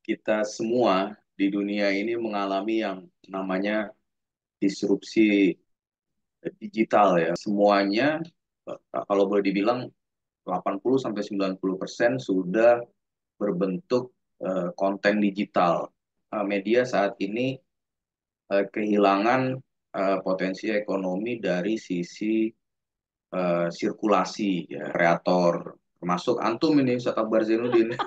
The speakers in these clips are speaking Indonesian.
kita semua di dunia ini mengalami yang namanya disrupsi digital ya. Semuanya kalau boleh dibilang 80 sampai 90% sudah berbentuk konten digital. Media saat ini kehilangan potensi ekonomi dari sisi sirkulasi ya, kreator. Termasuk antum ini Ustaz Akbar Zainuddin.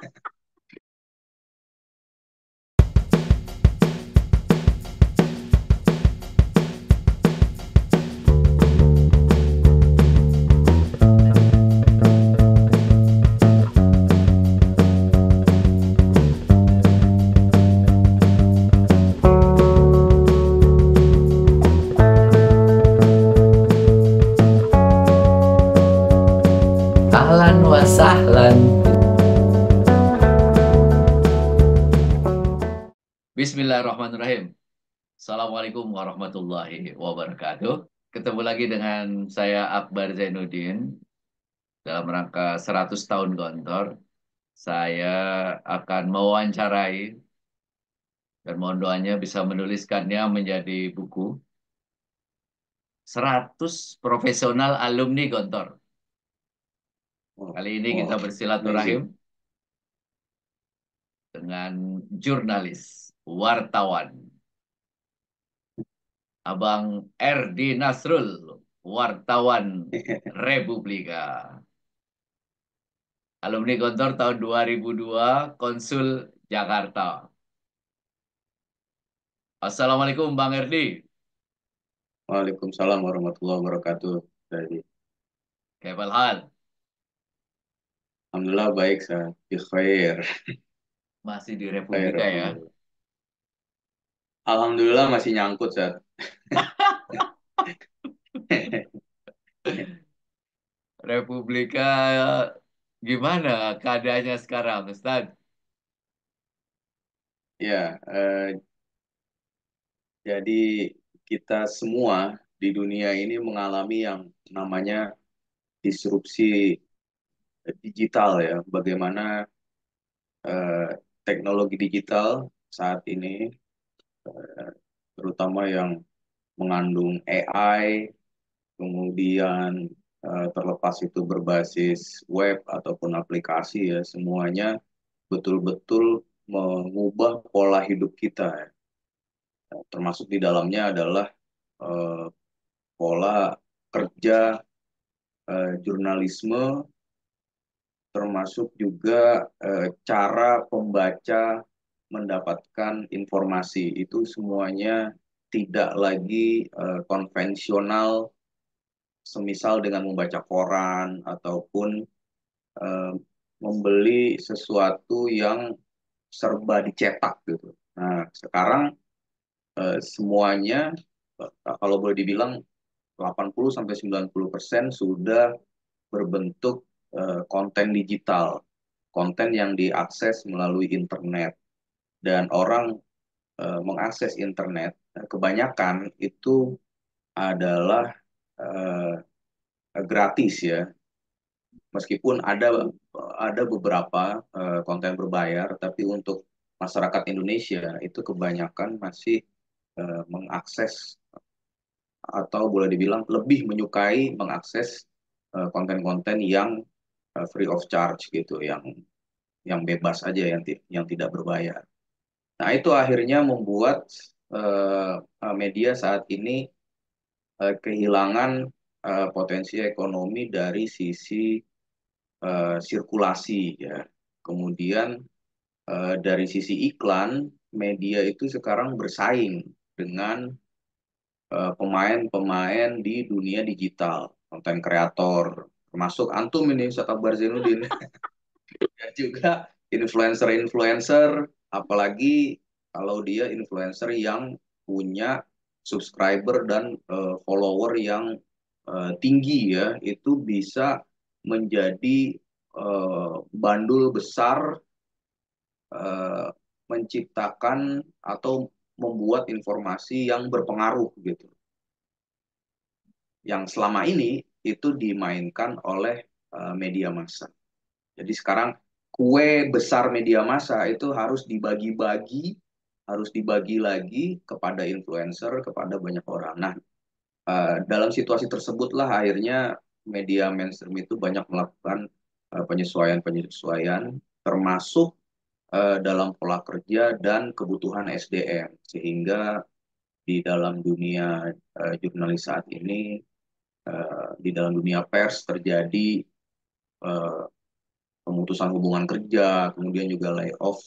Ahlan wa sahlan. Bismillahirrahmanirrahim. Assalamualaikum warahmatullahi wabarakatuh. Ketemu lagi dengan saya Akbar Zainuddin dalam rangka 100 tahun Gontor. Saya akan mewawancarai dan mohon doanya bisa menuliskannya menjadi buku 100 profesional alumni Gontor. Oh, Kali ini kita wow, bersilaturahim amazing. dengan jurnalis, wartawan, Abang Erdi Nasrul, wartawan Republika. Alumni Gontor tahun 2002, Konsul Jakarta. Assalamualaikum Bang Erdi. Waalaikumsalam warahmatullahi wabarakatuh. Jadi, Kebal hal. alhamdulillah baik saya. Bi khair. Masih di Khair, Republika ya. alhamdulillah. Alhamdulillah masih nyangkut saya. Republika gimana keadaannya sekarang, Ustaz? Ya, jadi kita semua di dunia ini mengalami yang namanya disrupsi digital ya. Bagaimana eh, teknologi digital saat ini, terutama yang mengandung AI, kemudian terlepas itu berbasis web ataupun aplikasi ya, semuanya betul-betul mengubah pola hidup kita ya. Termasuk di dalamnya adalah eh, pola kerja jurnalisme, termasuk juga cara pembaca mendapatkan informasi. Itu semuanya tidak lagi konvensional, semisal dengan membaca koran ataupun eh, membeli sesuatu yang serba dicetak gitu. Nah, sekarang semuanya kalau boleh dibilang 80 sampai 90% sudah berbentuk konten digital, konten yang diakses melalui internet dan orang mengakses internet kebanyakan itu adalah eh, gratis ya. Meskipun ada beberapa konten berbayar, tapi untuk masyarakat Indonesia itu kebanyakan masih mengakses atau boleh dibilang lebih menyukai mengakses konten-konten yang free of charge gitu, yang bebas aja, yang tidak berbayar. Nah, itu akhirnya membuat media saat ini kehilangan potensi ekonomi dari sisi sirkulasi ya. Kemudian dari sisi iklan, media itu sekarang bersaing dengan pemain-pemain di dunia digital, konten kreator, termasuk antum ini Ustaz Akbar Zainuddin, dan juga influencer-influencer, apalagi kalau dia influencer yang punya subscriber dan follower yang tinggi ya, itu bisa menjadi bandul besar, eh, menciptakan atau membuat informasi yang berpengaruh gitu, yang selama ini itu dimainkan oleh media massa. Jadi sekarang kue besar media massa itu harus dibagi lagi kepada influencer, kepada banyak orang. Nah, dalam situasi tersebutlah akhirnya media mainstream itu banyak melakukan penyesuaian-penyesuaian, termasuk dalam pola kerja dan kebutuhan SDM, sehingga di dalam dunia jurnalis saat ini, di dalam dunia pers terjadi eh, pemutusan hubungan kerja, kemudian juga layoff,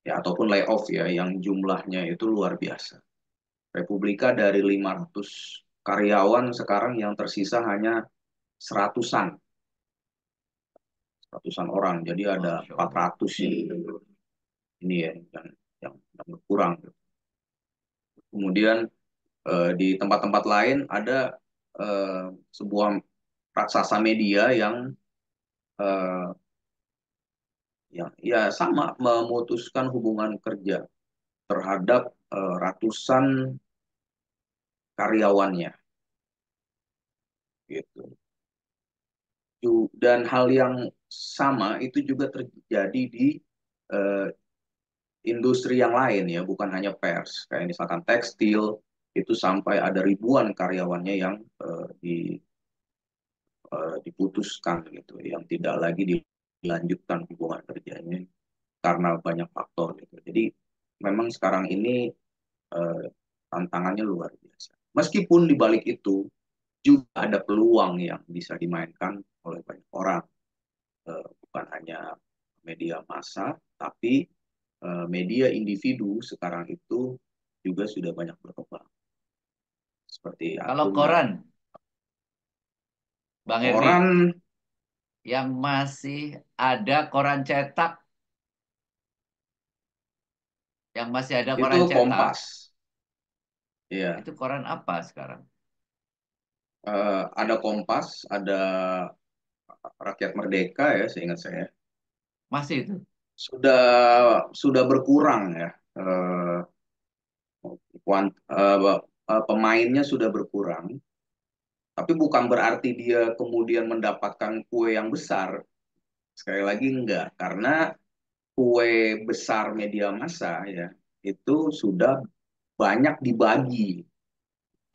ya ataupun layoff ya, yang jumlahnya itu luar biasa. Republika dari 500 karyawan sekarang yang tersisa hanya seratusan, ratusan orang. Jadi ada Masya Allah. 400 ini ya yang berkurang. Kemudian di tempat-tempat lain ada eh, sebuah raksasa media eh, yang ya sama memutuskan hubungan kerja terhadap ratusan karyawannya gitu. Dan hal yang sama itu juga terjadi di eh, industri yang lain ya, bukan hanya pers. Kayak misalkan tekstil itu sampai ada ribuan karyawannya yang diputuskan gitu, yang tidak lagi dilanjutkan hubungan kerjanya karena banyak faktor gitu. Jadi memang sekarang ini eh, tantangannya luar biasa. Meskipun di balik itu juga ada peluang yang bisa dimainkan oleh banyak orang, bukan hanya media massa, tapi media individu sekarang itu juga sudah banyak berkembang. Seperti Kalau akun dan koran, Bang koran Erni, yang masih ada koran cetak, yang masih ada itu koran cetak, Kompas. Ya, itu koran apa sekarang? ada Kompas, ada Rakyat Merdeka ya, seingat saya. Masih itu. Sudah berkurang ya. Pemainnya sudah berkurang, tapi bukan berarti dia kemudian mendapatkan kue yang besar. Sekali lagi enggak, karena kue besar media massa ya itu sudah banyak dibagi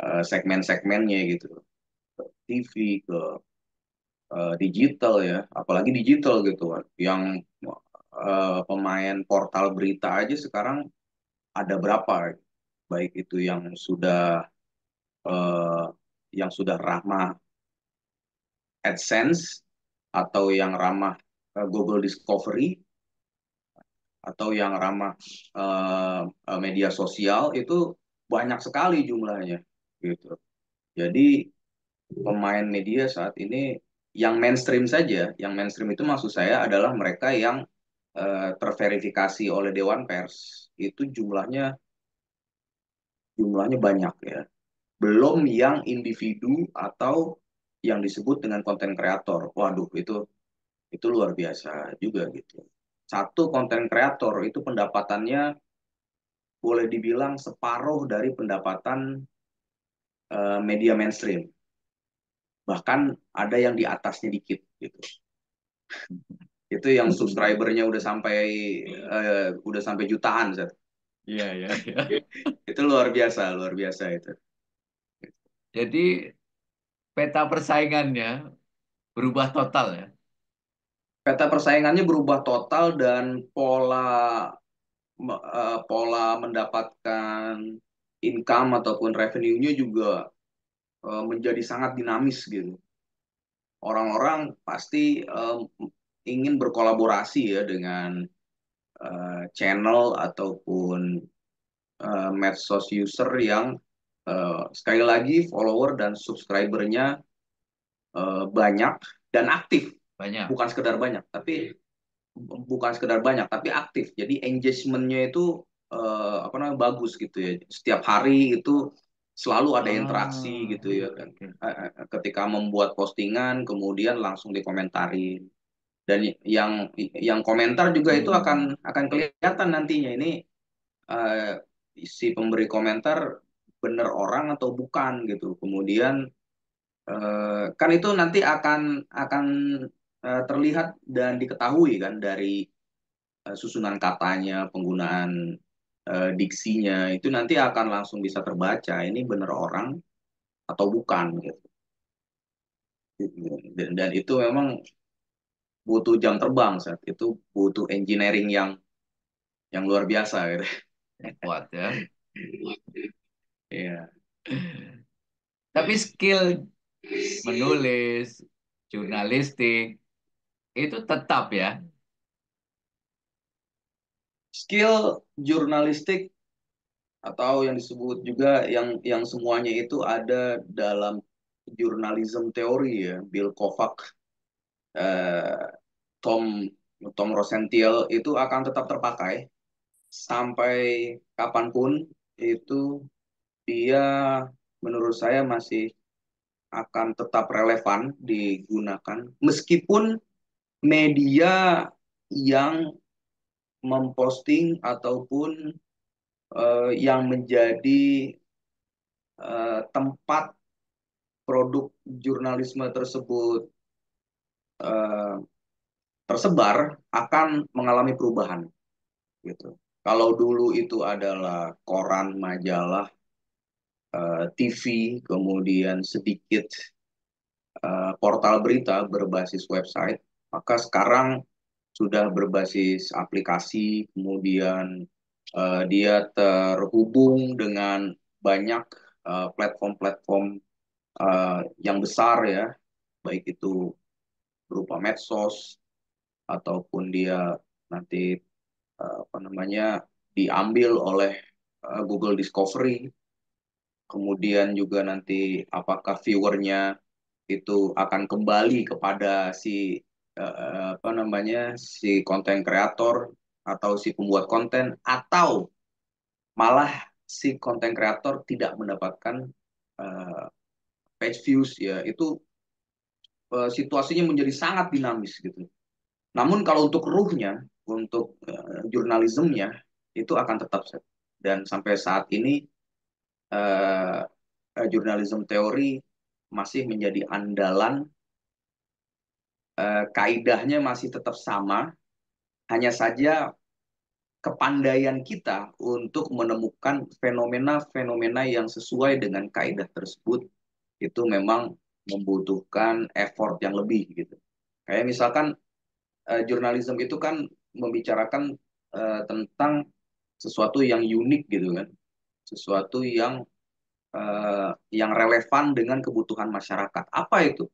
segmen-segmennya gitu, TV ke digital ya, apalagi digital gitu kan. Yang pemain portal berita aja sekarang ada berapa, baik itu eh, yang sudah ramah AdSense atau yang ramah Google Discovery atau yang ramah media sosial itu banyak sekali jumlahnya gitu. Jadi pemain media saat ini yang mainstream itu maksud saya adalah mereka yang terverifikasi oleh Dewan Pers itu jumlahnya banyak ya. Belum yang individu atau yang disebut dengan konten kreator. Waduh, itu luar biasa juga gitu. Satu konten kreator itu pendapatannya boleh dibilang separuh dari pendapatan media mainstream. Bahkan ada yang di atasnya dikit gitu. Itu yang subscribernya udah sampai jutaan, Zat. Iya, iya, iya. Itu luar biasa itu. Jadi peta persaingannya berubah total ya. Peta persaingannya berubah total dan pola mendapatkan income ataupun revenue-nya juga menjadi sangat dinamis gitu. Orang-orang pasti ingin berkolaborasi ya dengan channel ataupun medsos user yang sekali lagi follower dan subscribernya banyak dan aktif. Banyak. Bukan sekedar banyak, tapi bukan sekedar banyak, tapi aktif. Jadi engagementnya itu apa namanya bagus gitu ya. Setiap hari itu selalu ada interaksi Ah, gitu ya kan. oke. Ketika membuat postingan, kemudian langsung dikomentarin. Dan yang komentar juga itu Hmm. akan kelihatan nantinya ini eh, si pemberi komentar bener orang atau bukan gitu. Kemudian kan itu nanti akan terlihat dan diketahui kan dari susunan katanya, penggunaan diksinya itu nanti akan langsung bisa terbaca ini bener orang atau bukan gitu. Dan itu memang butuh jam terbang saat itu butuh engineering yang luar biasa gitu. Yang kuat ya. Iya. Tapi skill menulis, jurnalistik itu tetap ya. Skill jurnalistik atau yang disebut juga yang semuanya itu ada dalam journalism teori ya. Bill Kovac, eh, Tom Tom Rosenthal itu akan tetap terpakai sampai kapanpun itu dia menurut saya masih akan tetap relevan digunakan meskipun media yang memposting ataupun yang menjadi tempat produk jurnalisme tersebut eh, tersebar akan mengalami perubahan gitu. Kalau dulu itu adalah koran, majalah, TV, kemudian sedikit portal berita berbasis website, maka sekarang sudah berbasis aplikasi, kemudian dia terhubung dengan banyak platform-platform yang besar ya, baik itu berupa medsos ataupun dia nanti apa namanya diambil oleh Google Discovery, kemudian juga nanti apakah viewernya itu akan kembali kepada si apa namanya si konten kreator atau si pembuat konten atau malah si konten kreator tidak mendapatkan uh, page views ya itu situasinya menjadi sangat dinamis gitu. Namun kalau untuk ruhnya, untuk jurnalismenya itu akan tetap set. Dan sampai saat ini uh, jurnalisme teori masih menjadi andalan, kaidahnya masih tetap sama, hanya saja kepandaian kita untuk menemukan fenomena-fenomena yang sesuai dengan kaidah tersebut itu memang membutuhkan effort yang lebih gitu. Kayak misalkan jurnalisme itu kan membicarakan tentang sesuatu yang unik gitu kan, sesuatu yang relevan dengan kebutuhan masyarakat. Apa itu?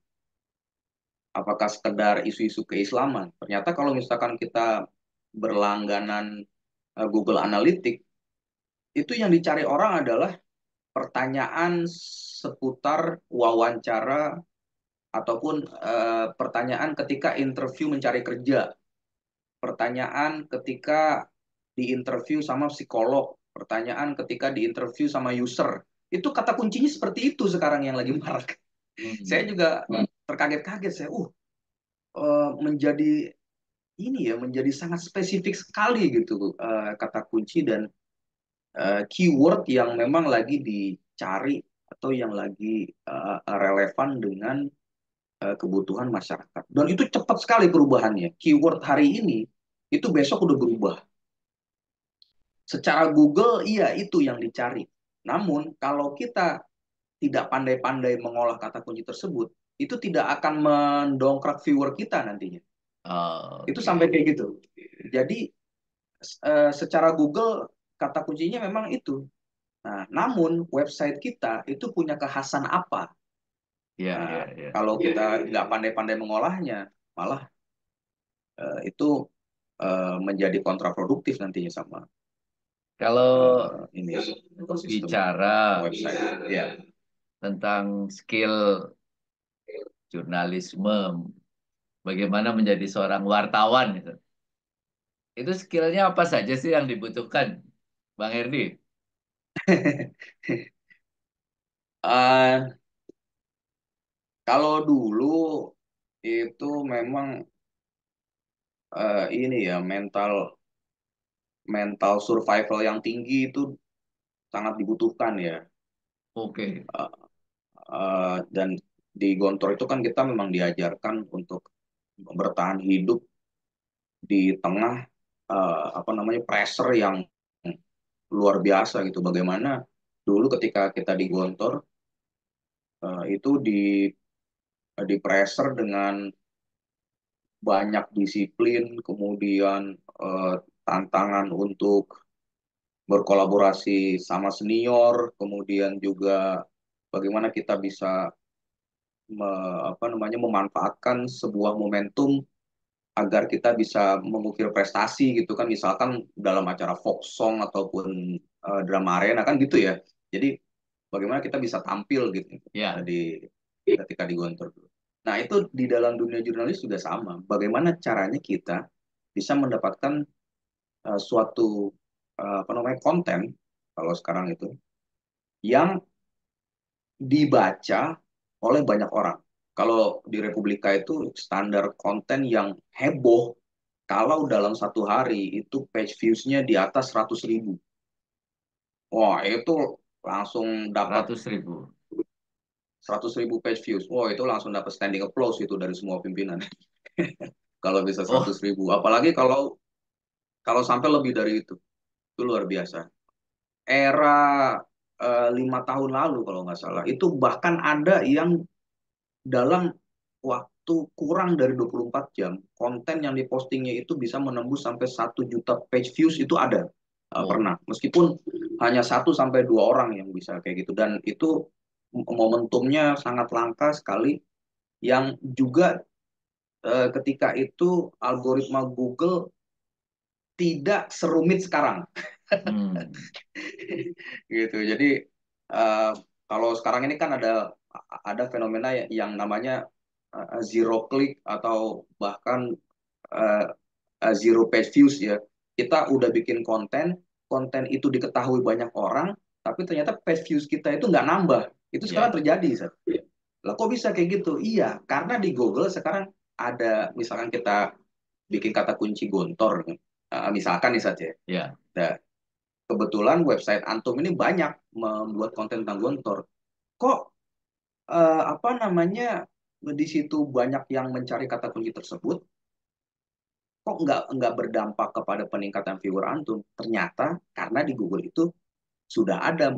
Apakah sekedar isu-isu keislaman? Ternyata kalau misalkan kita berlangganan Google Analytics, itu yang dicari orang adalah pertanyaan seputar wawancara ataupun pertanyaan ketika interview mencari kerja, pertanyaan ketika diinterview sama psikolog, pertanyaan ketika diinterview sama user. Itu kata kuncinya seperti itu sekarang yang lagi marak. Saya Hmm. juga terkaget-kaget saya, menjadi ini ya menjadi sangat spesifik sekali gitu kata kunci dan keyword yang memang lagi dicari atau yang lagi relevan dengan kebutuhan masyarakat. Dan itu cepat sekali perubahannya. Keyword hari ini itu besok udah berubah. Secara Google iya itu yang dicari. Namun kalau kita tidak pandai-pandai mengolah kata kunci tersebut, itu tidak akan mendongkrak viewer kita nantinya. Oh, Itu oke. sampai kayak gitu. Jadi secara Google kata kuncinya memang itu. Nah, namun website kita itu punya kekhasan apa? Ya, Nah, ya, ya. kalau kita nggak pandai-pandai mengolahnya, malah itu menjadi kontraproduktif nantinya sama Kalau ini ekosistem bicara website. Ya, tentang skill jurnalisme, bagaimana menjadi seorang wartawan gitu. Itu skillnya apa saja sih yang dibutuhkan, Bang Erdi? uh, kalau dulu itu memang ini ya mental mental survival yang tinggi itu sangat dibutuhkan ya. Oke. Dan di Gontor itu kan kita memang diajarkan untuk bertahan hidup di tengah apa namanya pressure yang luar biasa gitu. Bagaimana dulu ketika kita di Gontor itu di pressure dengan banyak disiplin, kemudian tantangan untuk berkolaborasi sama senior, kemudian juga bagaimana kita bisa apa namanya memanfaatkan sebuah momentum agar kita bisa mengukir prestasi gitu kan, misalkan dalam acara folk song ataupun drama arena kan gitu ya. Jadi bagaimana kita bisa tampil gitu Ya, di ketika di Gontor. Nah, itu di dalam dunia jurnalis juga sama. Bagaimana caranya kita bisa mendapatkan suatu apa namanya konten kalau sekarang itu yang dibaca oleh banyak orang. Kalau di Republika itu standar konten yang heboh, kalau dalam satu hari itu page views-nya di atas 100.000. Wah, itu langsung dapat 100.000. 100.000 page views. Wah, itu langsung dapat standing applause itu dari semua pimpinan. Kalau bisa Oh, 100.000. Apalagi kalau kalau sampai lebih dari itu luar biasa. Era 5 tahun lalu kalau nggak salah, itu bahkan ada yang dalam waktu kurang dari 24 jam, konten yang dipostingnya itu bisa menembus sampai 1 juta page views itu ada. oh. Pernah. Meskipun hanya 1 sampai 2 orang yang bisa kayak gitu. Dan itu momentumnya sangat langka sekali. Yang juga ketika itu algoritma Google tidak serumit sekarang. Hmm. Gitu. Jadi eh, kalau sekarang ini kan ada fenomena yang namanya zero click atau bahkan eh, zero page views ya. Kita udah bikin konten, konten itu diketahui banyak orang, tapi ternyata page views kita itu nggak nambah. Itu sekarang Ya, terjadi, Seth. Lah kok bisa kayak gitu? Iya, karena di Google sekarang ada, misalkan kita bikin kata kunci gontor, misalkan nih saja. ya. Nah, kebetulan website Antum ini banyak membuat konten tentang gontor. Kok apa namanya di situ banyak yang mencari kata kunci tersebut? Kok nggak berdampak kepada peningkatan viewer Antum? Ternyata karena di Google itu sudah ada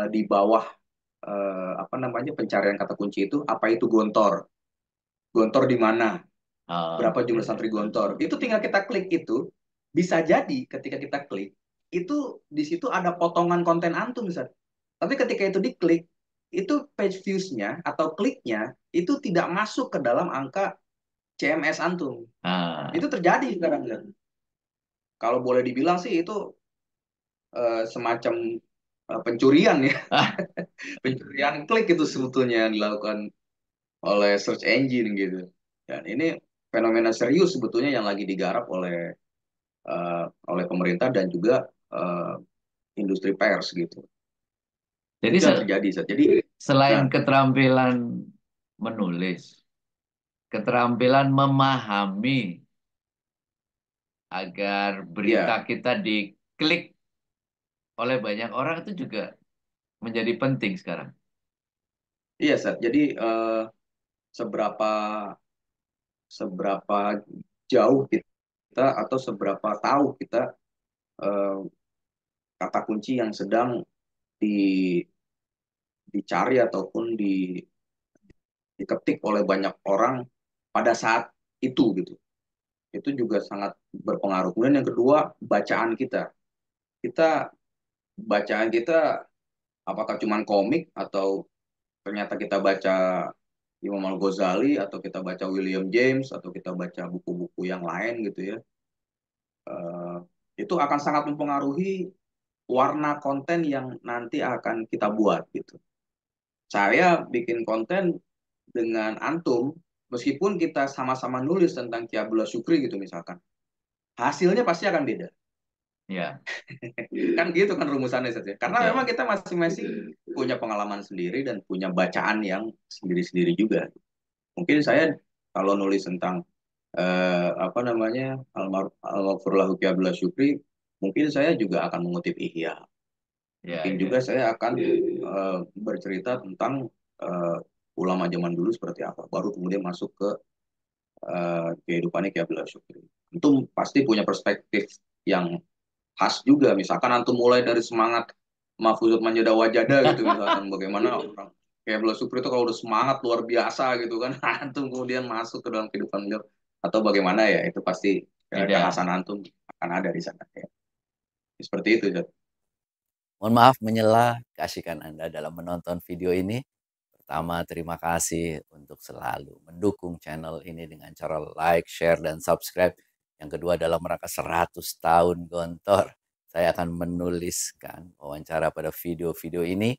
di bawah apa namanya pencarian kata kunci itu apa itu gontor, gontor di mana, Oh, berapa ya, jumlah ya. santri gontor. Itu tinggal kita klik itu, bisa jadi ketika kita klik itu di situ ada potongan konten Antum misalnya. Tapi ketika itu diklik, itu page views-nya atau kliknya itu tidak masuk ke dalam angka CMS Antum. Itu Ah, terjadi sekarang kan. Kalau boleh dibilang sih itu semacam pencurian ya, ah, pencurian klik itu sebetulnya yang dilakukan oleh search engine gitu. Dan ini fenomena serius sebetulnya yang lagi digarap oleh pemerintah dan juga industri pers gitu. jadi Itu yang terjadi. Seth. Jadi, selain nah, keterampilan menulis, keterampilan memahami agar berita ya, kita diklik oleh banyak orang itu juga menjadi penting sekarang. iya, Seth. Jadi seberapa seberapa jauh kita atau seberapa tahu kita eh, kata kunci yang sedang di, dicari ataupun diketik oleh banyak orang pada saat itu gitu. Itu juga sangat berpengaruh. Kemudian yang kedua, bacaan kita. Kita bacaan kita apakah cuman komik atau ternyata kita baca Imam Al-Ghazali atau kita baca William James atau kita baca buku-buku yang lain gitu ya. Eh, itu akan sangat mempengaruhi warna konten yang nanti akan kita buat gitu. Saya bikin konten dengan Antum, meskipun kita sama-sama nulis tentang Ki Abdullah Syukri gitu misalkan, hasilnya pasti akan beda. Ya, Kan gitu kan rumusannya saja. Karena memang betul. kita masing-masing punya pengalaman sendiri dan punya bacaan yang sendiri-sendiri juga. Mungkin saya kalau nulis tentang apa namanya Almarhum Ki Abdullah Syukri, mungkin saya juga akan mengutip Ihya. Ya, Mungkin juga ya. saya akan bercerita tentang ulama zaman dulu seperti apa. Baru kemudian masuk ke kehidupannya Ki Abdullah Syukri. Antum pasti punya perspektif yang khas juga. Misalkan antum mulai dari semangat Mahfuzat Manjada Wajada gitu, misalkan bagaimana orang kayak Abdullah Syukri itu kalau udah semangat luar biasa gitu kan, antum kemudian masuk ke dalam kehidupan beliau atau bagaimana ya, itu pasti Beda. kekhasan antum akan ada di sana ya. Seperti itu, Zat. Mohon maaf menyela keasikan Anda dalam menonton video ini. Pertama, terima kasih untuk selalu mendukung channel ini dengan cara like, share, dan subscribe. Yang kedua, dalam rangka 100 tahun Gontor, saya akan menuliskan wawancara pada video-video ini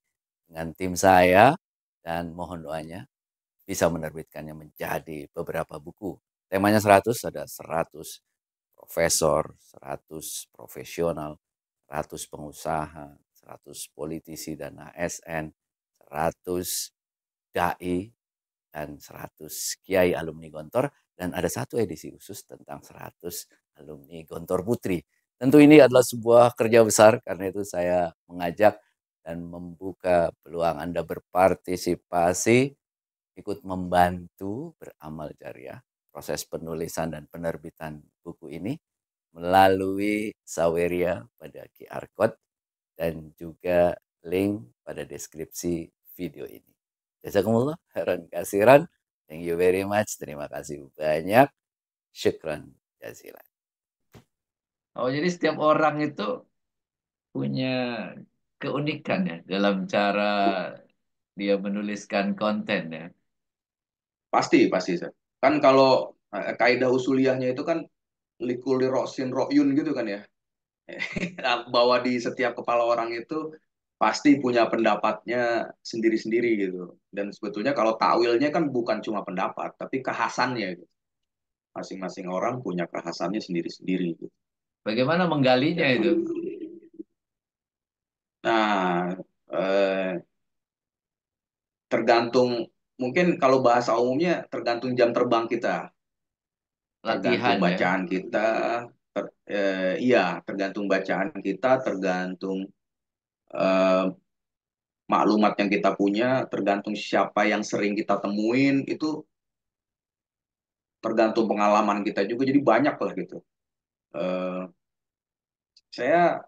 dengan tim saya dan mohon doanya bisa menerbitkannya menjadi beberapa buku. Temanya 100, ada 100 profesor, 100 profesional, 100 pengusaha, 100 politisi dan ASN, 100 dai, dan 100 kiai alumni Gontor, dan ada satu edisi khusus tentang 100 alumni Gontor Putri. Tentu ini adalah sebuah kerja besar, karena itu saya mengajak dan membuka peluang Anda berpartisipasi, ikut membantu beramal jariah proses penulisan dan penerbitan buku ini melalui Saweria pada QR Code dan juga link pada deskripsi video ini. Jazakumullah khairan kasiran. Thank you very much. Terima kasih banyak. Syukran jazilan. Oh, jadi setiap orang itu punya keunikan ya dalam cara dia menuliskan konten ya. Pasti Zat. Kan kalau kaidah usuliyahnya itu kan likuli rosin royun gitu kan ya. Bahwa di setiap kepala orang itu pasti punya pendapatnya sendiri-sendiri gitu. Dan sebetulnya kalau takwilnya kan bukan cuma pendapat, tapi kekhasannya gitu. Masing-masing orang punya kekhasannya sendiri-sendiri gitu. Bagaimana menggalinya Jadi, itu? nah, eh, tergantung, mungkin kalau bahasa umumnya tergantung jam terbang kita, tergantung Latihan ya. bacaan kita, iya, tergantung bacaan kita, tergantung eh, maklumat yang kita punya, tergantung siapa yang sering kita temuin, itu tergantung pengalaman kita juga. Jadi banyak lah gitu. Eh, saya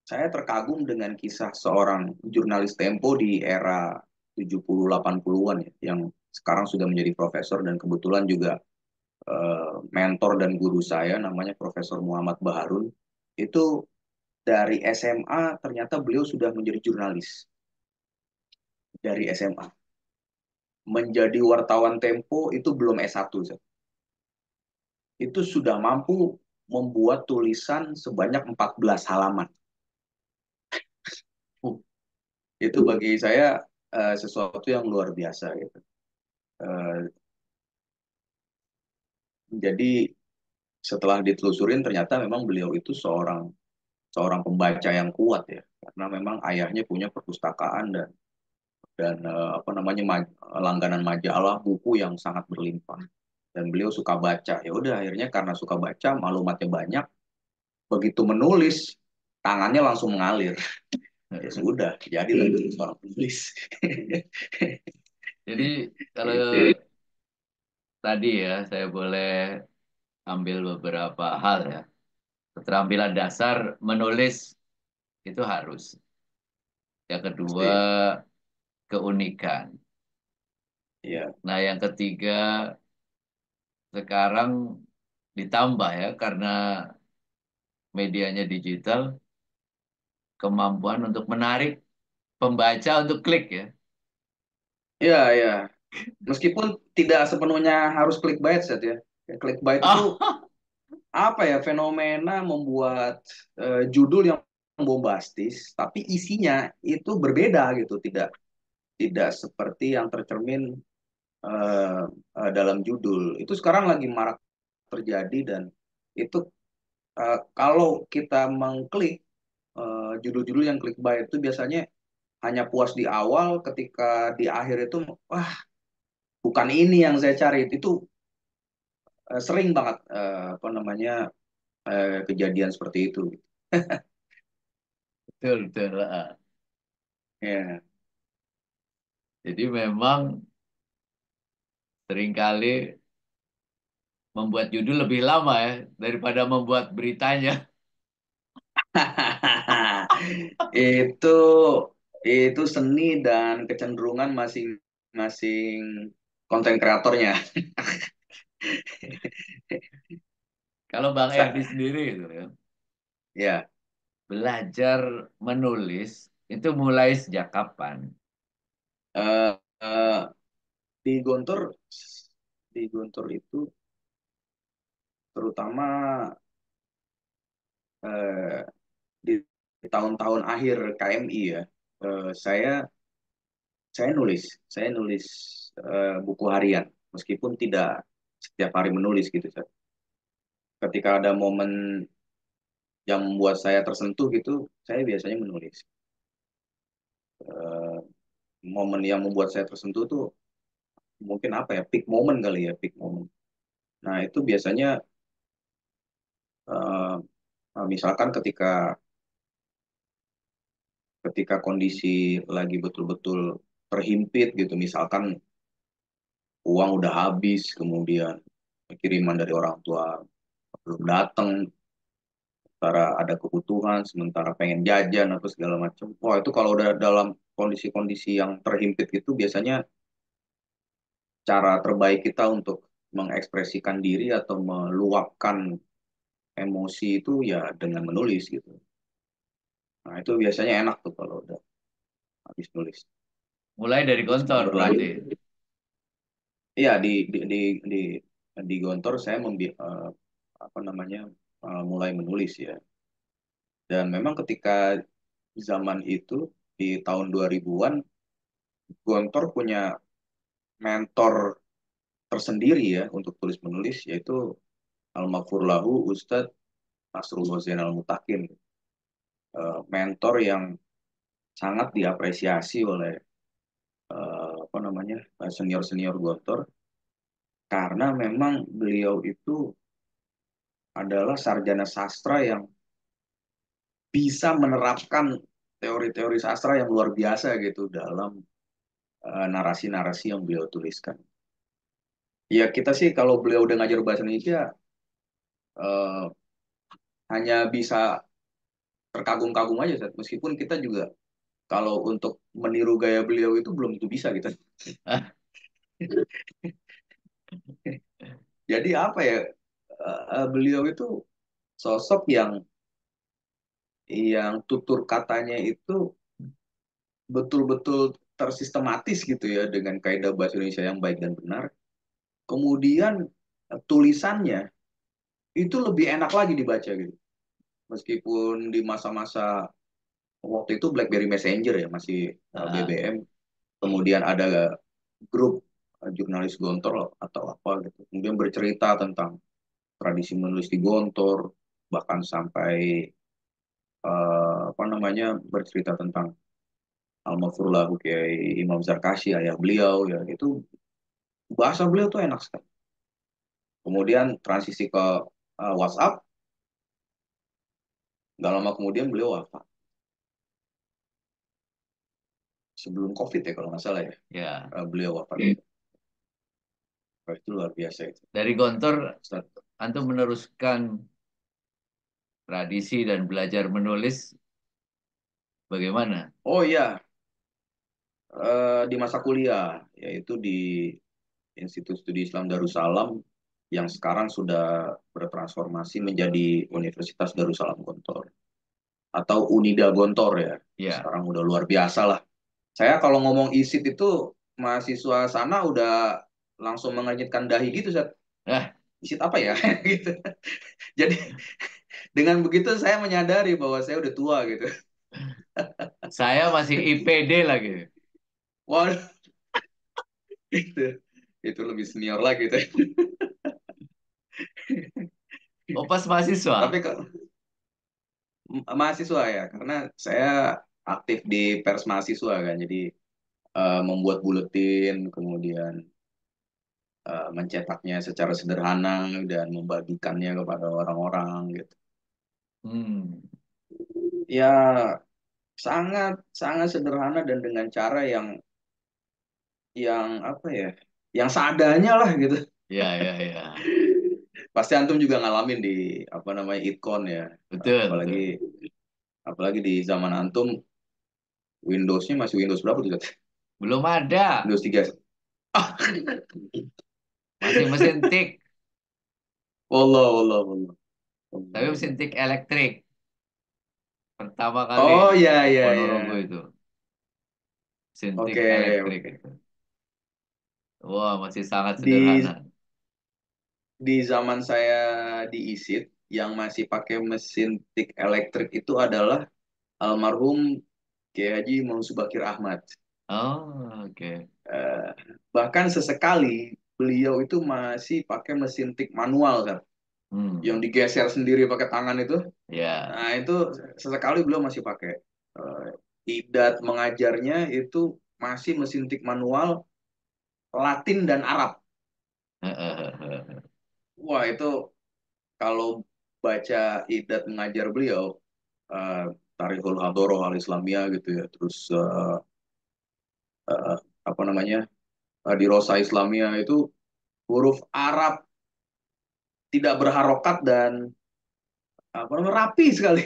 saya terkagum dengan kisah seorang jurnalis Tempo di era 70 80-an ya, yang sekarang sudah menjadi profesor dan kebetulan juga mentor dan guru saya, namanya Profesor Muhammad Baharun. Itu dari SMA ternyata beliau sudah menjadi jurnalis dari SMA. Menjadi wartawan Tempo itu belum S1. Itu sudah mampu membuat tulisan sebanyak 14 halaman. Itu bagi saya sesuatu yang luar biasa gitu. Eh, jadi setelah ditelusurin ternyata memang beliau itu seorang seorang pembaca yang kuat ya, karena memang ayahnya punya perpustakaan dan apa namanya langganan majalah buku yang sangat berlimpah, dan beliau suka baca. Ya udah, akhirnya karena suka baca, maklumatnya banyak, begitu menulis tangannya langsung mengalir. Ya sudah, jadilah seorang penulis. Jadi kalau Itu. tadi ya saya boleh ambil beberapa hal ya. Keterampilan dasar menulis itu harus. Yang kedua, Pasti. keunikan. Ya, Nah, yang ketiga, sekarang ditambah ya, karena medianya digital, kemampuan untuk menarik pembaca untuk klik ya. ya, ya. Meskipun tidak sepenuhnya harus clickbait, Seth, ya. Clickbait itu Oh, apa ya, fenomena membuat judul yang bombastis, tapi isinya itu berbeda gitu, tidak tidak seperti yang tercermin eh, dalam judul. Itu sekarang lagi marak terjadi, dan itu kalau kita mengklik judul-judul yang clickbait itu biasanya hanya puas di awal, ketika di akhir itu wah, bukan ini yang saya cari. Itu sering banget apa namanya kejadian seperti itu. betul, betul. Ya, Jadi memang seringkali membuat judul lebih lama ya daripada membuat beritanya. Itu itu seni dan kecenderungan masing-masing konten kreatornya. Kalau Bang Erdi Sa- sendiri itu ya, Ya, belajar menulis itu mulai sejak kapan? eh, eh, di Gontor itu terutama eh, di tahun-tahun akhir KMI ya, eh, saya saya nulis buku harian meskipun tidak setiap hari menulis gitu. Ketika ada momen yang membuat saya tersentuh gitu, saya biasanya menulis. Eh, Momen yang membuat saya tersentuh tuh mungkin apa ya, peak moment kali ya, peak moment. Nah itu biasanya eh, misalkan ketika ketika kondisi lagi betul-betul terhimpit gitu, misalkan uang udah habis, kemudian kiriman dari orang tua belum datang, sementara ada kebutuhan, sementara pengen jajan atau segala macam. Wah itu kalau udah dalam kondisi-kondisi yang terhimpit itu biasanya cara terbaik kita untuk mengekspresikan diri atau meluapkan emosi itu ya dengan menulis gitu. Nah itu biasanya enak tuh kalau udah habis nulis. Mulai dari Terus Gontor berarti. berlanjut, iya di Gontor saya apa namanya mulai menulis ya. Dan memang ketika zaman itu di tahun 2000-an Gontor punya mentor tersendiri ya untuk tulis menulis yaitu almarhum lahu Ustadz Nasrullah Zainal Mutakin, mentor yang sangat diapresiasi oleh apa namanya senior senior Gontor karena memang beliau itu adalah sarjana sastra yang bisa menerapkan teori-teori sastra yang luar biasa gitu dalam narasi-narasi yang beliau tuliskan. Ya kita sih kalau beliau udah ngajar bahasa Indonesia eh, hanya bisa terkagum-kagum aja, Seth. Meskipun kita juga kalau untuk meniru gaya beliau itu belum tentu bisa gitu. Jadi apa ya, beliau itu sosok yang tutur katanya itu betul-betul tersistematis gitu ya dengan kaidah bahasa Indonesia yang baik dan benar. Kemudian tulisannya itu lebih enak lagi dibaca gitu. Meskipun di masa-masa waktu itu BlackBerry Messenger ya masih Ah, BBM, kemudian ada grup jurnalis Gontor atau apa gitu. Kemudian bercerita tentang tradisi menulis di Gontor, bahkan sampai apa namanya bercerita tentang almarhum Kiai Imam Zarkashi ayah beliau ya itu bahasa beliau tuh enak sekali. Kemudian transisi ke WhatsApp, nggak lama kemudian beliau wafat sebelum COVID ya kalau nggak salah ya. ya. Beliau wafat. Wah, itu luar biasa itu. Dari Gontor, Ustaz. antum meneruskan tradisi dan belajar menulis bagaimana? Oh iya, di masa kuliah yaitu di Institut Studi Islam Darussalam yang sekarang sudah bertransformasi menjadi Universitas Darussalam Gontor atau Unida Gontor ya. Ya. Sekarang udah luar biasa lah. Saya kalau ngomong ISIT itu mahasiswa sana udah langsung mengaitkan dahi gitu, Zat. Nah, ISIT apa ya? gitu. Jadi dengan begitu saya menyadari bahwa saya udah tua gitu. saya masih IPD lagi. Waduh, itu itu lebih senior lagi gitu. Oh, pas mahasiswa. Tapi mahasiswa ya, karena saya aktif di pers mahasiswa kan, jadi membuat buletin, kemudian mencetaknya secara sederhana dan membagikannya kepada orang-orang gitu. Hmm. Ya sangat sangat sederhana dan dengan cara yang apa ya, yang seadanya lah gitu. Ya, ya, ya. Pasti antum juga ngalamin di apa namanya itcon ya. Betul, Apalagi betul. apalagi di zaman antum Windowsnya masih Windows berapa tuh? Zat? Belum ada. Windows 3. Ah, Masih mesin tik. Allah, Allah, Allah. Tapi Allah, mesin tik Allah. elektrik. Pertama kali Oh ya di ya Ponorogo ya. itu. Mesin tik Oke, elektrik oke. itu. Wah, masih sangat sederhana. Di di zaman saya di ISIT yang masih pakai mesin tik elektrik itu adalah almarhum Kiai Haji Mansur Bakir Ahmad. Oh, oke. Eh, Bahkan sesekali beliau itu masih pakai mesin tik manual kan, yang Hmm, digeser sendiri pakai tangan itu. ya. Nah itu sesekali beliau masih pakai. Eh, Idat mengajarnya itu masih mesin tik manual Latin dan Arab. Wah itu kalau baca Idat mengajar beliau, eh, Tarikhul Hadoroh al Islamiyah gitu ya, terus eh, apa namanya di Rosa Islamiyah itu huruf Arab tidak berharokat dan apa namanya rapi sekali.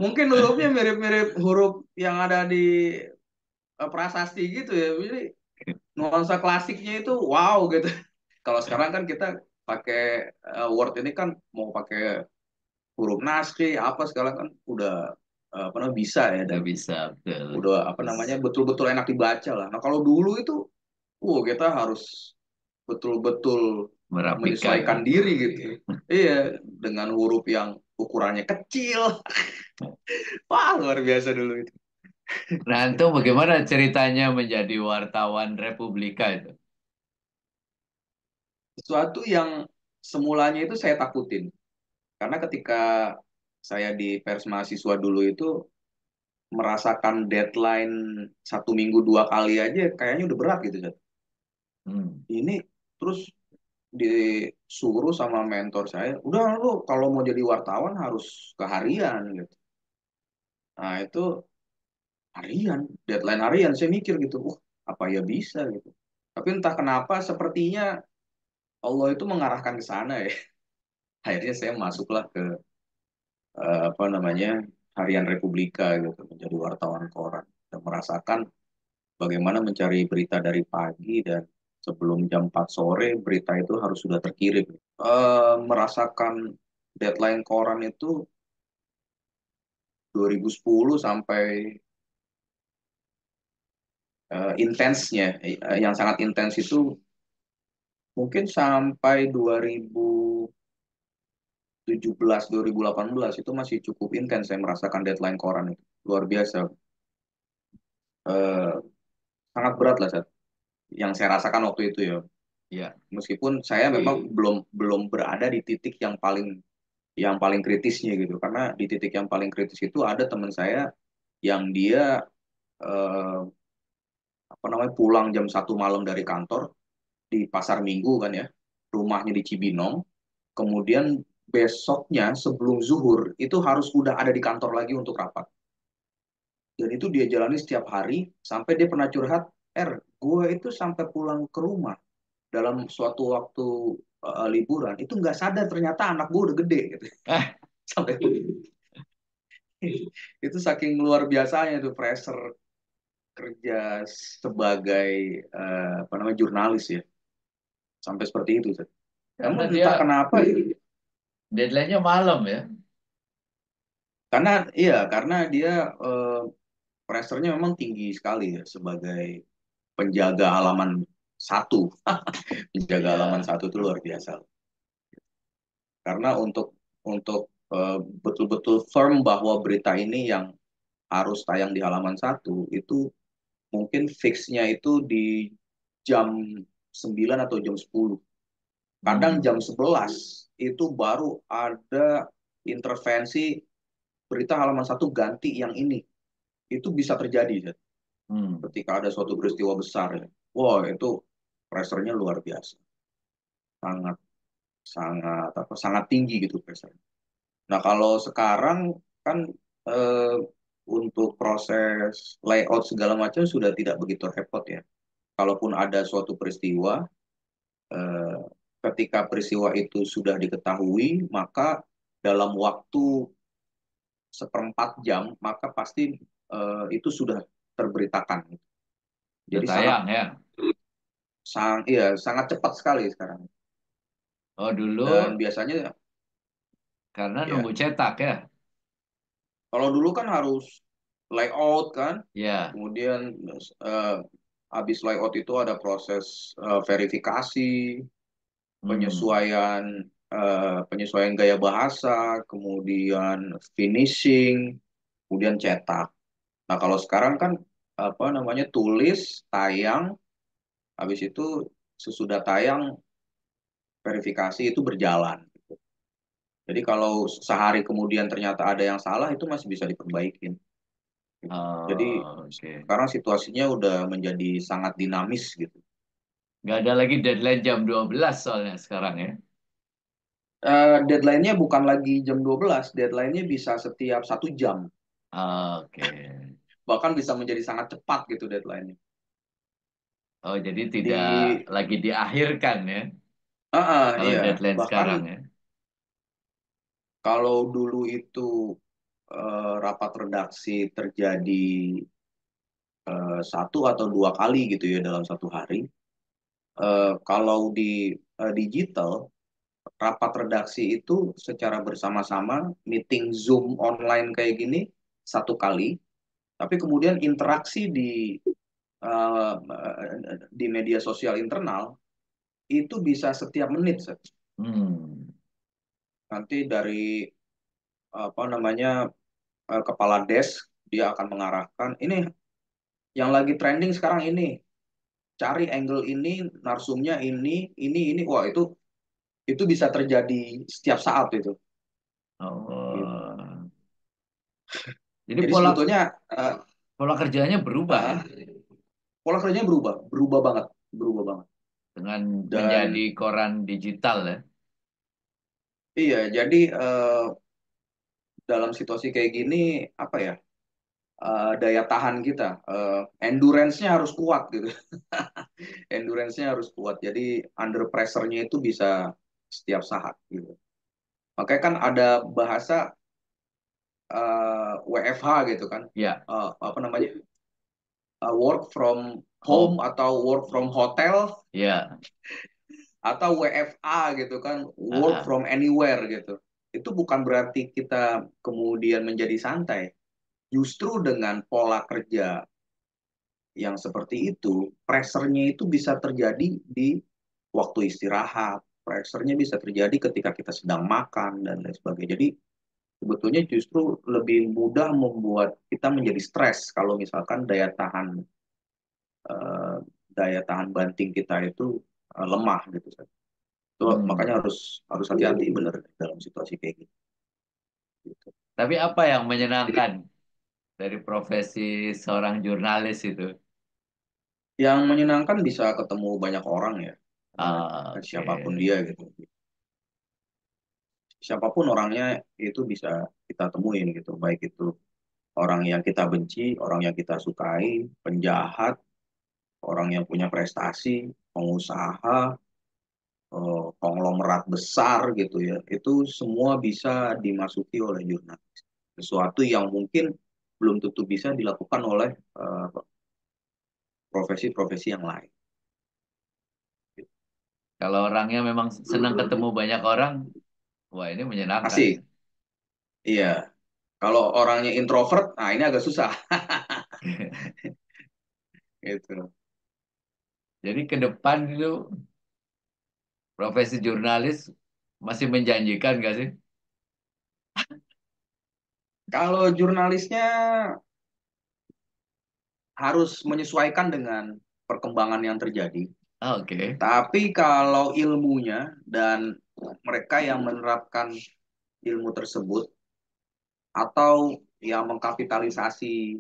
Mungkin hurufnya mirip-mirip huruf yang ada di prasasti gitu ya. Jadi nuansa klasiknya itu wow gitu. Kalau sekarang kan kita pakai Word ini kan mau pakai huruf naskih apa sekarang kan udah apa namanya bisa ya Udah dan bisa, betul. udah apa namanya betul-betul enak dibaca lah. Nah kalau dulu itu, kita harus betul-betul Merapikan. menyesuaikan diri gitu. Iya, dengan huruf yang ukurannya kecil. Wah, luar biasa dulu itu. Nah, antum bagaimana ceritanya menjadi wartawan Republika itu? Sesuatu yang semulanya itu saya takutin. Karena ketika saya di pers mahasiswa dulu itu merasakan deadline 1 minggu 2 kali aja kayaknya udah berat gitu. Zat. Hmm. Ini terus disuruh sama mentor saya, udah lu kalau mau jadi wartawan harus keharian gitu. Nah itu harian, deadline harian. Saya mikir gitu, apa ya bisa gitu. Tapi entah kenapa sepertinya Allah itu mengarahkan ke sana ya. Akhirnya saya masuklah ke apa namanya Harian Republika gitu, menjadi wartawan koran dan merasakan bagaimana mencari berita dari pagi dan sebelum jam 4 sore berita itu harus sudah terkirim. Merasakan deadline koran itu 2010 sampai intensnya, yang sangat intens itu mungkin sampai 2017 2018 itu masih cukup intens saya merasakan deadline koran itu luar biasa. Eh, Sangat berat lah Sat, yang saya rasakan waktu itu ya. Ya, Meskipun saya memang belum belum berada di titik yang paling kritisnya gitu, karena di titik yang paling kritis itu ada teman saya yang dia eh, apa namanya pulang jam 1 malam dari kantor di pasar Minggu kan ya, rumahnya di Cibinong, kemudian besoknya sebelum zuhur itu harus udah ada di kantor lagi untuk rapat. Dan itu dia jalani setiap hari sampai dia pernah curhat, gue itu sampai pulang ke rumah dalam suatu waktu liburan itu nggak sadar ternyata anak gue udah gede gitu. Sampai itu saking luar biasanya itu pressure kerja sebagai apa namanya jurnalis ya, sampai seperti itu. karena Namun dia entah kenapa, deadline-nya malam ya. karena iya karena dia eh, pressure-nya memang tinggi sekali ya sebagai penjaga halaman satu. Penjaga halaman Iya. satu itu luar biasa. Karena untuk betul-betul firm bahwa berita ini yang harus tayang di halaman satu itu mungkin fixnya itu di jam 9 atau jam 10. Kadang Hmm. jam 11 itu baru ada intervensi berita halaman satu ganti yang ini. Itu bisa terjadi ya, Hmm. ketika ada suatu peristiwa besar ya. Wah, itu pressure-nya luar biasa. Sangat sangat apa sangat tinggi gitu pressure. Nah, kalau sekarang kan eh, untuk proses layout segala macam sudah tidak begitu repot ya. Kalaupun ada suatu peristiwa, eh, ketika peristiwa itu sudah diketahui, maka dalam waktu seperempat jam, maka pasti itu sudah terberitakan. Udah Jadi sangat, tayang ya. iya, sangat cepat sekali sekarang. Oh dulu Dan biasanya, karena ya, nunggu cetak ya. kalau dulu kan harus layout kan, Ya. kemudian eh, habis layout itu ada proses verifikasi, Hmm. penyesuaian penyesuaian gaya bahasa, kemudian finishing, kemudian cetak. Nah, kalau sekarang kan apa namanya tulis, tayang, habis itu sesudah tayang verifikasi itu berjalan. Jadi kalau sehari kemudian ternyata ada yang salah itu masih bisa diperbaikin. Jadi Oh, oke. sekarang situasinya udah menjadi sangat dinamis gitu. Nggak ada lagi deadline jam 12 soalnya sekarang ya. Deadline-nya bukan lagi jam 12, deadline-nya bisa setiap 1 jam. Oke. Bahkan bisa menjadi sangat cepat gitu deadline-nya. Oh, jadi tidak Di lagi diakhirkan ya. Kalau iya, deadline bahkan sekarang ya. kalau dulu itu rapat redaksi terjadi 1 atau 2 kali gitu ya dalam 1 hari. Kalau di digital, rapat redaksi itu secara bersama-sama, meeting Zoom online kayak gini 1 kali, tapi kemudian interaksi di media sosial internal itu bisa setiap menit. Seth. Hmm. Nanti dari apa namanya kepala desk dia akan mengarahkan ini yang lagi trending sekarang ini, cari angle ini, narsumnya ini, wah itu bisa terjadi setiap saat itu. Gitu. Oh. Jadi Jadi pola sebetulnya eh, pola kerjanya berubah ya eh, pola kerjanya berubah banget, berubah banget. dengan menjadi Dan koran digital ya. iya, jadi dalam situasi kayak gini apa ya? Daya tahan kita, endurance-nya harus kuat gitu. Endurance-nya harus kuat. Jadi under pressure-nya itu bisa setiap saat gitu. Makanya kan ada bahasa WFH gitu kan. Ya, Apa namanya? Work from home home. atau work from hotel Ya. atau WFA gitu kan, Ah, work ah. from anywhere gitu. Itu bukan berarti kita kemudian menjadi santai. Justru dengan pola kerja yang seperti itu, pressure-nya itu bisa terjadi di waktu istirahat, pressure-nya bisa terjadi ketika kita sedang makan dan lain sebagainya. Jadi sebetulnya justru lebih mudah membuat kita menjadi stres kalau misalkan eh, daya tahan banting kita itu lemah gitu. Itu makanya Hmm. harus harus hati-hati bener dalam situasi kayak gitu. Tapi apa yang menyenangkan dari profesi seorang jurnalis itu? Yang menyenangkan bisa ketemu banyak orang ya, Ah, siapapun oke. dia gitu. Siapapun orangnya itu bisa kita temuin gitu, baik itu orang yang kita benci, orang yang kita sukai, penjahat, orang yang punya prestasi, pengusaha, konglomerat besar gitu ya. Itu semua bisa dimasuki oleh jurnalis. Sesuatu yang mungkin belum tentu bisa dilakukan oleh profesi-profesi yang lain. Kalau orangnya memang senang ketemu banyak orang, wah ini menyenangkan. Asik, iya. Kalau orangnya introvert, nah ini agak susah. Gitu. Jadi ke depan itu profesi jurnalis masih menjanjikan nggak sih? Kalau jurnalisnya harus menyesuaikan dengan perkembangan yang terjadi. Ah, oke. Tapi kalau ilmunya dan mereka yang menerapkan ilmu tersebut atau yang mengkapitalisasi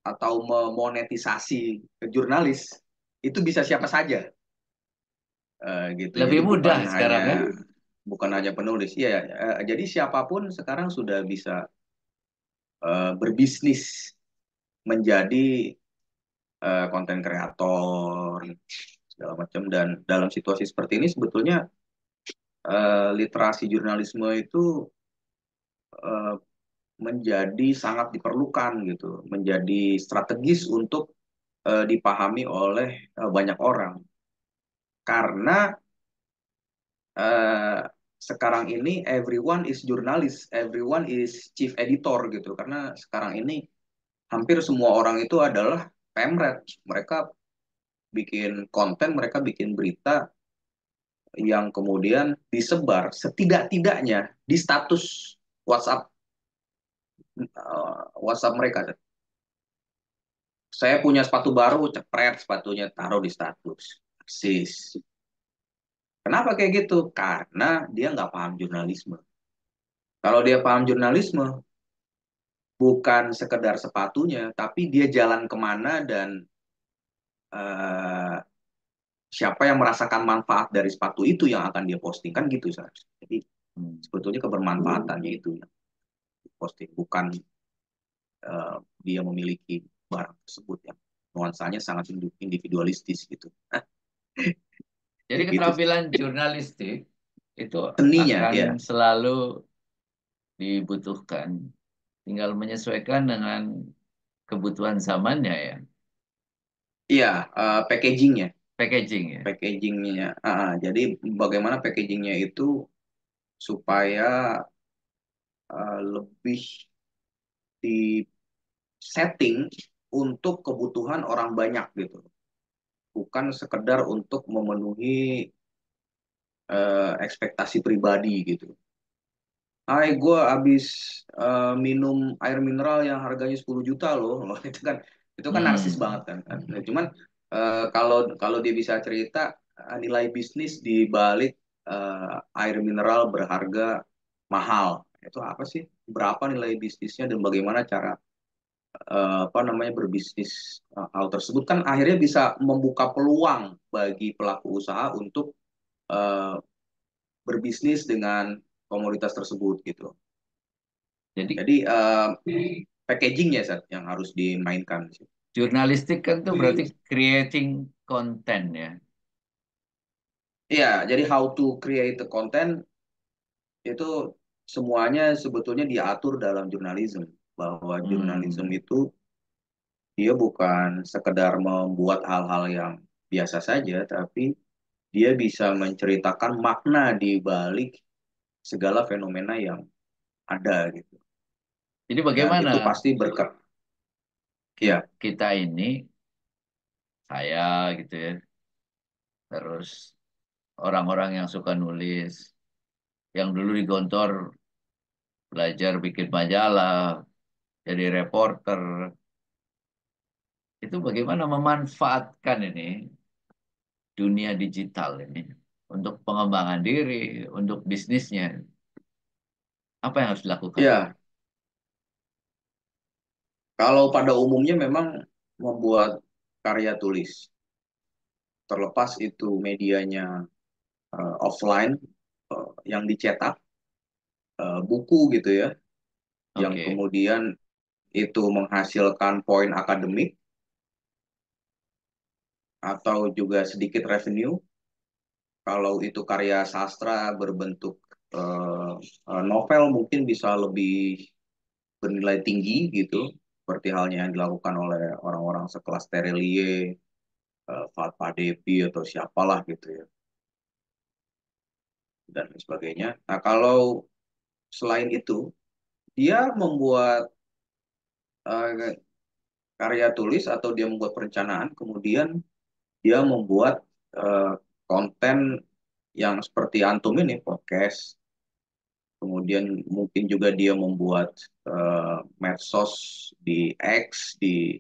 atau memonetisasi jurnalis itu bisa siapa saja. Gitu. Lebih Jadi mudah sekarang ya. bukan hanya penulis. Iya, jadi siapapun sekarang sudah bisa berbisnis menjadi konten kreator, segala macam. Dan dalam situasi seperti ini sebetulnya literasi jurnalisme itu eh, menjadi sangat diperlukan gitu, menjadi strategis untuk dipahami oleh banyak orang. Karena eh, sekarang ini everyone is journalist, everyone is chief editor gitu. Karena sekarang ini hampir semua orang itu adalah pemret. Mereka bikin konten, mereka bikin berita yang kemudian disebar setidak-tidaknya di status WhatsApp WhatsApp mereka. Saya punya sepatu baru, cepret sepatunya taruh di status. Persis. Kenapa kayak gitu? Karena dia nggak paham jurnalisme. Kalau dia paham jurnalisme, bukan sekedar sepatunya, tapi dia jalan kemana dan eh, siapa yang merasakan manfaat dari sepatu itu yang akan dia posting kan gitu seharusnya. Jadi sebetulnya kebermanfaatannya itu yang posting, bukan dia memiliki barang tersebut yang nuansanya sangat individualistis gitu. Jadi Kayak gitu sih. keterampilan jurnalistik itu Seninya akan ya. selalu dibutuhkan. Tinggal menyesuaikan dengan kebutuhan zamannya ya. Iya, packagingnya, Packaging ya. packagingnya. Jadi bagaimana packagingnya itu supaya lebih di setting untuk kebutuhan orang banyak gitu, bukan sekedar untuk memenuhi ekspektasi pribadi gitu. Hai, gue habis minum air mineral yang harganya 10 juta loh. Loh, itu kan narsis banget Hmm. kan. Nah, cuman kalau kalau dia bisa cerita nilai bisnis di balik air mineral berharga mahal. Itu apa sih? Berapa nilai bisnisnya dan bagaimana cara apa namanya berbisnis hal tersebut kan akhirnya bisa membuka peluang bagi pelaku usaha untuk eh, berbisnis dengan komoditas tersebut gitu. Jadi Jadi packagingnya Sat, yang harus dimainkan sih. jurnalistik kan tuh berarti creating content ya. Iya, jadi how to create the content itu semuanya sebetulnya diatur dalam jurnalisme. Bahwa jurnalisme Hmm. itu dia bukan sekedar membuat hal-hal yang biasa saja, tapi dia bisa menceritakan makna di balik segala fenomena yang ada gitu. Jadi Dan bagaimana itu pasti ya, kita ini, saya gitu ya, terus orang-orang yang suka nulis, yang dulu di Gontor belajar bikin majalah, jadi reporter, itu bagaimana memanfaatkan ini dunia digital ini untuk pengembangan diri, untuk bisnisnya. Apa yang harus dilakukan? ya kalau pada umumnya memang membuat karya tulis, terlepas itu medianya offline yang dicetak, buku gitu ya, yang Oke. kemudian itu menghasilkan poin akademik atau juga sedikit revenue. Kalau itu karya sastra berbentuk eh, novel mungkin bisa lebih bernilai tinggi gitu, seperti halnya yang dilakukan oleh orang-orang sekelas Terelie, Fatma Devi atau siapalah gitu ya, dan lain sebagainya. Nah, kalau selain itu, dia membuat eh, karya tulis atau dia membuat perencanaan, kemudian dia membuat eh, konten yang seperti Antum ini, podcast, kemudian mungkin juga dia membuat medsos di X, di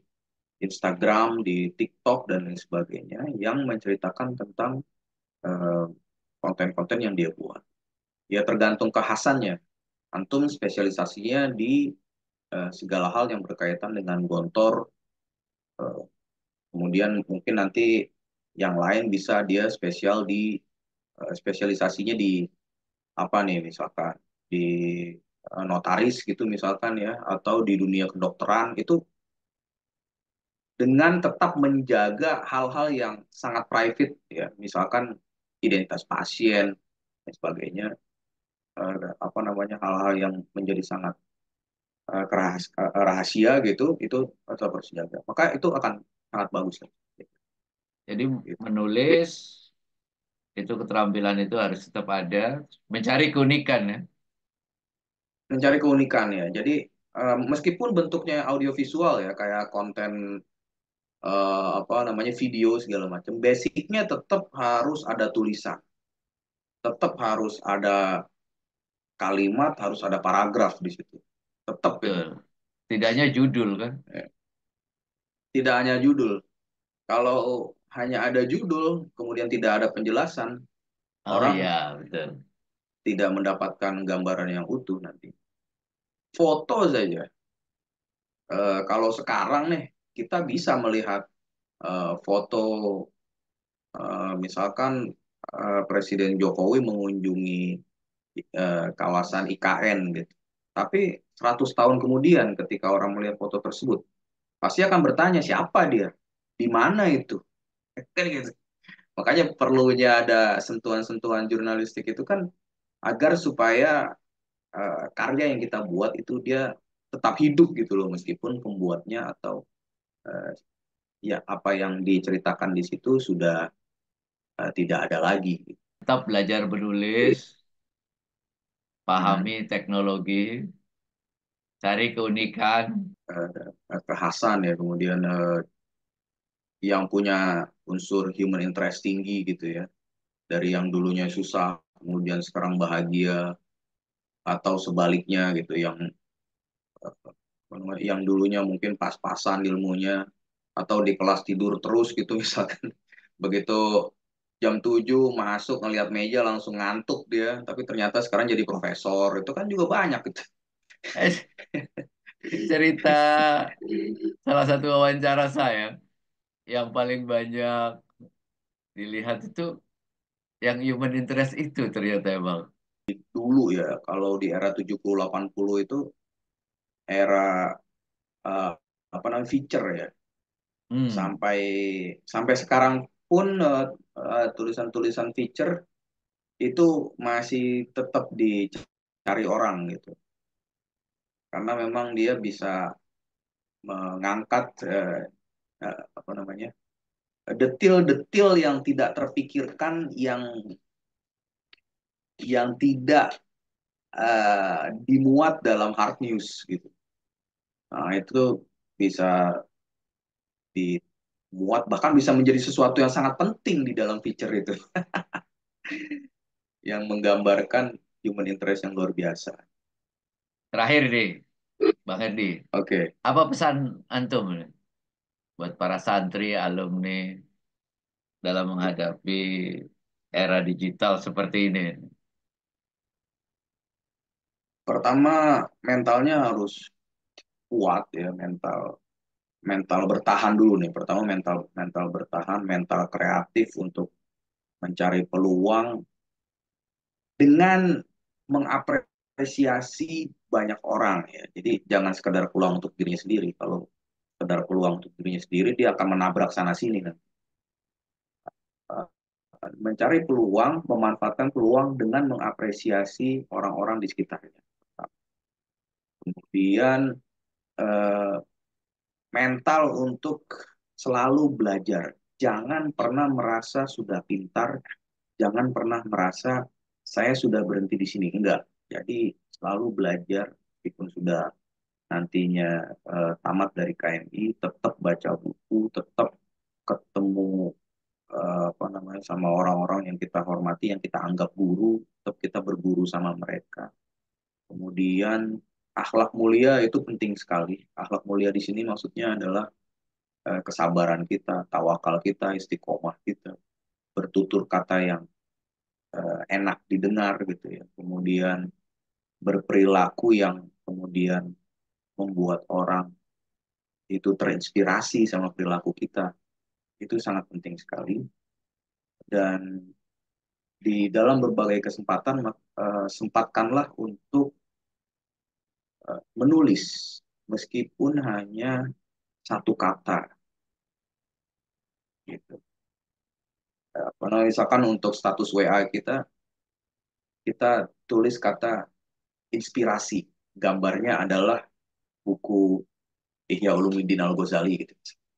Instagram, di TikTok, dan lain sebagainya, yang menceritakan tentang eh, konten-konten yang dia buat. Ya tergantung kekhasannya. Antum spesialisasinya di segala hal yang berkaitan dengan gontor, eh, kemudian mungkin nanti yang lain bisa dia spesialisasinya di apa nih misalkan di notaris gitu misalkan ya atau di dunia kedokteran itu dengan tetap menjaga hal-hal yang sangat private ya, misalkan identitas pasien dan sebagainya, apa namanya, hal-hal yang menjadi sangat rahasia gitu, itu tetap harus dijaga. Maka itu akan sangat bagus lah. Jadi Gitu. menulis itu keterampilan itu harus tetap ada, mencari keunikan ya. Mencari keunikan ya. Jadi meskipun bentuknya audiovisual ya, kayak konten apa namanya, video segala macam, basicnya tetap harus ada tulisan, tetap harus ada kalimat, harus ada paragraf di situ, tetap itu. Betul. Tidaknya judul kan. Ya. Tidak hanya judul. Kalau hanya ada judul kemudian tidak ada penjelasan, Oh orang iya, betul. tidak mendapatkan gambaran yang utuh nanti. Foto saja. Kalau sekarang nih kita bisa melihat foto, misalkan Presiden Jokowi mengunjungi kawasan IKN gitu. Tapi 100 tahun kemudian ketika orang melihat foto tersebut, pasti akan bertanya siapa dia, di mana itu, kan gitu. Makanya perlunya ada sentuhan-sentuhan jurnalistik itu kan, agar supaya karya yang kita buat itu dia tetap hidup gitu loh, meskipun pembuatnya atau eh, ya apa yang diceritakan di situ sudah tidak ada lagi. Tetap belajar menulis, Hmm. pahami teknologi, cari keunikan. Kekhasan ya, kemudian yang punya unsur human interest tinggi gitu ya, dari yang dulunya susah kemudian sekarang bahagia, atau sebaliknya gitu, yang dulunya mungkin pas-pasan ilmunya atau di kelas tidur terus gitu misalkan, begitu jam 7 masuk ngelihat meja langsung ngantuk dia, tapi ternyata sekarang jadi profesor, itu kan juga banyak gitu. Eh, cerita salah satu wawancara saya yang paling banyak dilihat itu yang human interest itu ternyata emang. Dulu ya, kalau di era 70 80 itu era eh, apa namanya, feature ya, Hmm. sampai sampai sekarang pun tulisan-tulisan feature itu masih tetap dicari orang gitu, karena memang dia bisa mengangkat apa namanya, detil-detil yang tidak terpikirkan, yang tidak dimuat dalam hard news gitu. Nah, itu bisa dimuat, bahkan bisa menjadi sesuatu yang sangat penting di dalam feature itu, yang menggambarkan human interest yang luar biasa. Terakhir nih, Bang Herdi, Oke. apa pesan antum nih buat para santri, alumni dalam menghadapi era digital seperti ini? Pertama, mentalnya harus kuat ya, mental mental bertahan dulu nih. Pertama, mental mental bertahan, mental kreatif untuk mencari peluang dengan mengapresiasi banyak orang ya. Jadi jangan sekedar peluang untuk dirinya sendiri. Kalau sekedar peluang untuk dirinya sendiri, dia akan menabrak sana sini kan. Mencari peluang, memanfaatkan peluang dengan mengapresiasi orang-orang di sekitarnya. Kemudian eh, mental untuk selalu belajar. Jangan pernah merasa sudah pintar, jangan pernah merasa saya sudah berhenti di sini. Enggak. Jadi selalu belajar, meskipun sudah nantinya tamat dari KMI, tetap baca buku, tetap ketemu apa namanya, sama orang-orang yang kita hormati, yang kita anggap guru, tetap kita berguru sama mereka. Kemudian akhlak mulia itu penting sekali. Akhlak mulia di sini maksudnya adalah kesabaran kita, tawakal kita, istiqomah kita, bertutur kata yang enak didengar gitu ya. Kemudian berperilaku yang kemudian membuat orang itu terinspirasi sama perilaku kita. Itu sangat penting sekali. Dan di dalam berbagai kesempatan, sempatkanlah untuk menulis meskipun hanya satu kata. gitu. Kalau misalkan untuk status WA kita, kita tulis kata inspirasi. Gambarnya adalah buku Ihya Ulumuddin Al-Ghazali gitu.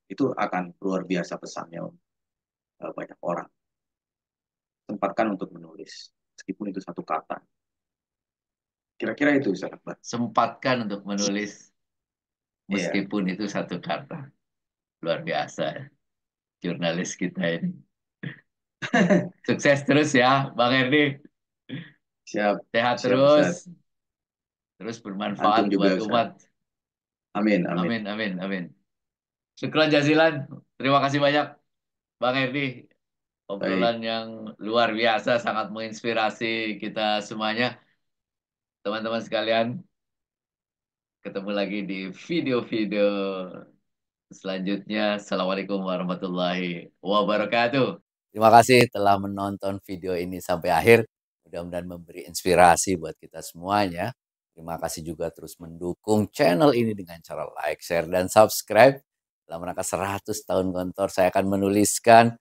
Itu akan luar biasa pesannya untuk banyak orang. Sempatkan untuk menulis, meskipun itu satu kata. Kira-kira itu Ustaz Akbar. Sempatkan untuk menulis Iya, meskipun itu satu kata. Luar biasa ya, jurnalis kita ini. Sukses terus ya, Bang Erdi. siap, Sehat siap Ustaz. terus, terus Antum bermanfaat juga buat Ustaz. umat. Amin, amin. Amin, amin, amin. Syukran jazilan. Terima kasih banyak, Bang Erdi. Baik, Obrolan yang luar biasa, sangat menginspirasi kita semuanya. Teman-teman sekalian, ketemu lagi di video-video selanjutnya. Assalamualaikum warahmatullahi wabarakatuh. Terima kasih telah menonton video ini sampai akhir. Mudah-mudahan memberi inspirasi buat kita semuanya. Terima kasih juga terus mendukung channel ini dengan cara like, share, dan subscribe. Dalam rangka 100 tahun Gontor, saya akan menuliskan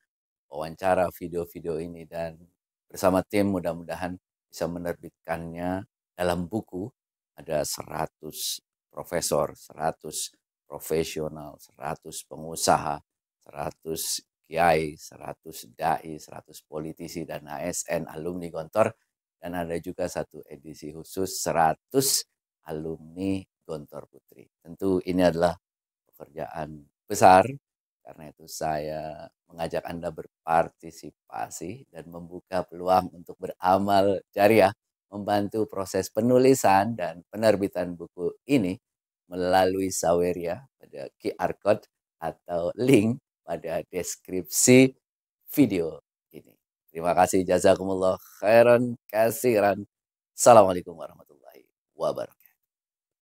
wawancara video-video ini dan bersama tim mudah-mudahan bisa menerbitkannya dalam buku. Ada 100 profesor, 100 profesional, 100 pengusaha, 100 kiai, 100 dai, 100 politisi dan ASN alumni Gontor, dan ada juga satu edisi khusus 100 alumni Gontor Putri. Tentu ini adalah pekerjaan besar, karena itu saya mengajak Anda berpartisipasi dan membuka peluang untuk beramal jariah, membantu proses penulisan dan penerbitan buku ini melalui Saweria pada QR code atau link pada deskripsi video ini. Terima kasih, jazakumullah khairan kasiran. Assalamualaikum warahmatullahi wabarakatuh.